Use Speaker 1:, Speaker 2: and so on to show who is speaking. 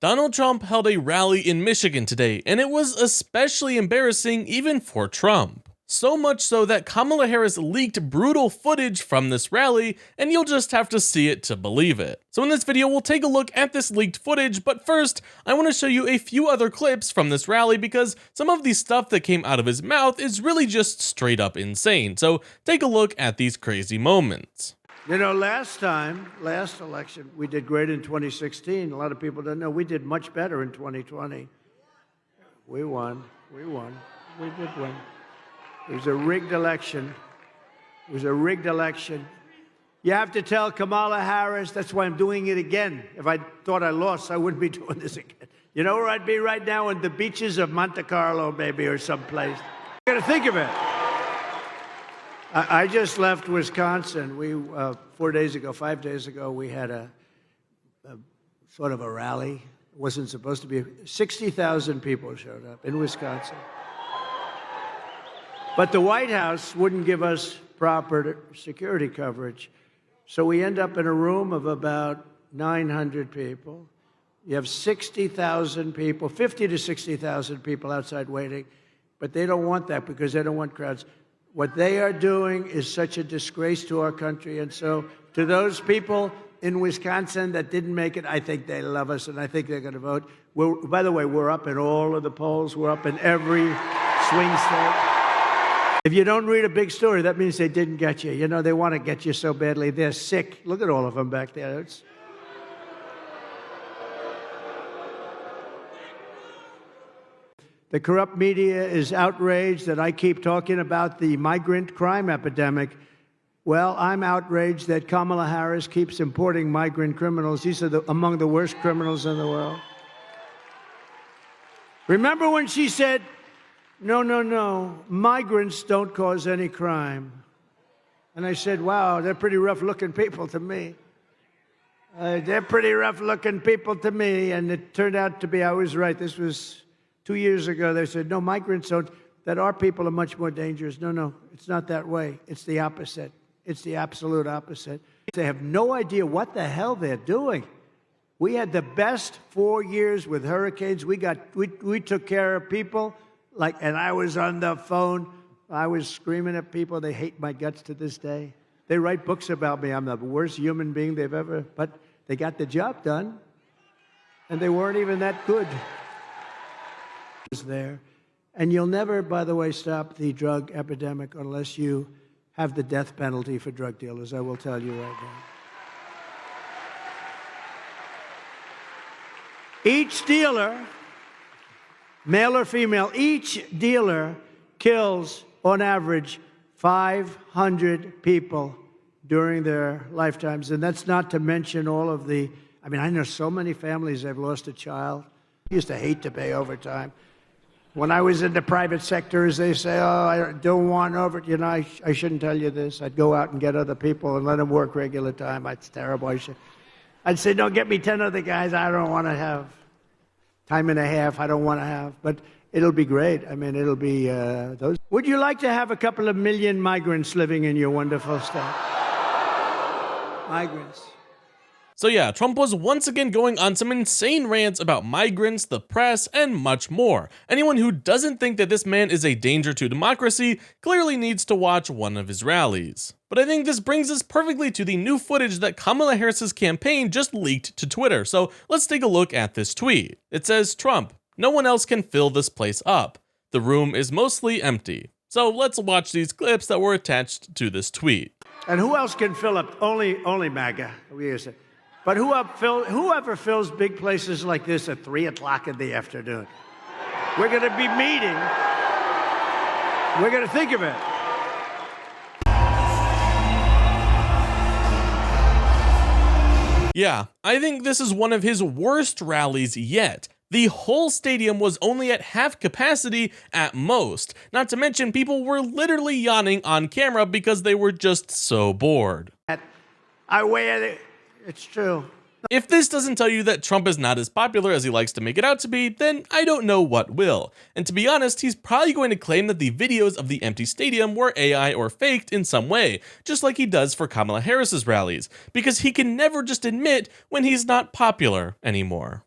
Speaker 1: Donald Trump held a rally in Michigan today, and it was especially embarrassing even for Trump. So much so that Kamala Harris leaked brutal footage from this rally, and you'll just have to see it to believe it. So in this video, we'll take a look at this leaked footage, but first, I want to show you a few other clips from this rally because some of the stuff that came out of his mouth is really just straight up insane. So take a look at these crazy moments.
Speaker 2: You know, last election, we did great in 2016. A lot of people don't know. We did much better in 2020. We won. We did win. It was a rigged election. You have to tell Kamala Harris, that's why I'm doing it again. If I thought I lost, I wouldn't be doing this again. You know where I'd be right now? On the beaches of Monte Carlo, maybe, or someplace. You gotta think of it. I just left Wisconsin. We 5 days ago, we had a sort of a rally. It wasn't supposed to be. 60,000 people showed up in Wisconsin. But the White House wouldn't give us proper security coverage. So we end up in a room of about 900 people. You have 60,000 people, 50 to 60,000 people outside waiting, but they don't want that because they don't want crowds. What they are doing is such a disgrace to our country. And so to those people in Wisconsin that didn't make it, I think they love us, and I think they're going to vote. By the way, we're up in all of the polls. We're up in every swing state. If you don't read a big story, that means they didn't get you. You know, they want to get you so badly. They're sick. Look at all of them back there. The corrupt media is outraged that I keep talking about the migrant crime epidemic. Well, I'm outraged that Kamala Harris keeps importing migrant criminals. These are among the worst criminals in the world. Remember when she said, no, migrants don't cause any crime. And I said, wow, they're pretty rough-looking people to me. And it turned out to be, I was right. This was 2 years ago. They said, no, migrants don't, that our people are much more dangerous. No, it's not that way. It's the opposite. It's the absolute opposite. They have no idea what the hell they're doing. We had the best 4 years with hurricanes. We took care of people. And I was on the phone. I was screaming at people. They hate my guts to this day. They write books about me. I'm the worst human being they've ever, but they got the job done. And they weren't even that good. There. And you'll never, by the way, stop the drug epidemic unless you have the death penalty for drug dealers. I will tell you right now. Each dealer, male or female, each dealer kills, on average, 500 people during their lifetimes. And that's not to mention all of the, I know so many families have lost a child. I used to hate to pay overtime. When I was in the private sector, as they say, oh, I don't want over, I shouldn't tell you this. I'd go out and get other people and let them work regular time. It's terrible. I'd say, don't get me 10 other guys. I don't want to have time and a half. I don't want to have. But it'll be great. It'll be those. Would you like to have a couple of million migrants living in your wonderful state? Migrants.
Speaker 1: So yeah, Trump was once again going on some insane rants about migrants, the press, and much more. Anyone who doesn't think that this man is a danger to democracy clearly needs to watch one of his rallies. But I think this brings us perfectly to the new footage that Kamala Harris's campaign just leaked to Twitter. So let's take a look at this tweet. It says, Trump, no one else can fill this place up. The room is mostly empty. So let's watch these clips that were attached to this tweet.
Speaker 2: And who else can fill up? Only MAGA. But whoever fills big places like this at 3 o'clock in the afternoon, we're going to be meeting. We're going to think of it.
Speaker 1: Yeah, I think this is one of his worst rallies yet. The whole stadium was only at half capacity at most. Not to mention people were literally yawning on camera because they were just so bored.
Speaker 2: It's true.
Speaker 1: If this doesn't tell you that Trump is not as popular as he likes to make it out to be, then I don't know what will. And to be honest, he's probably going to claim that the videos of the empty stadium were AI or faked in some way, just like he does for Kamala Harris's rallies, because he can never just admit when he's not popular anymore.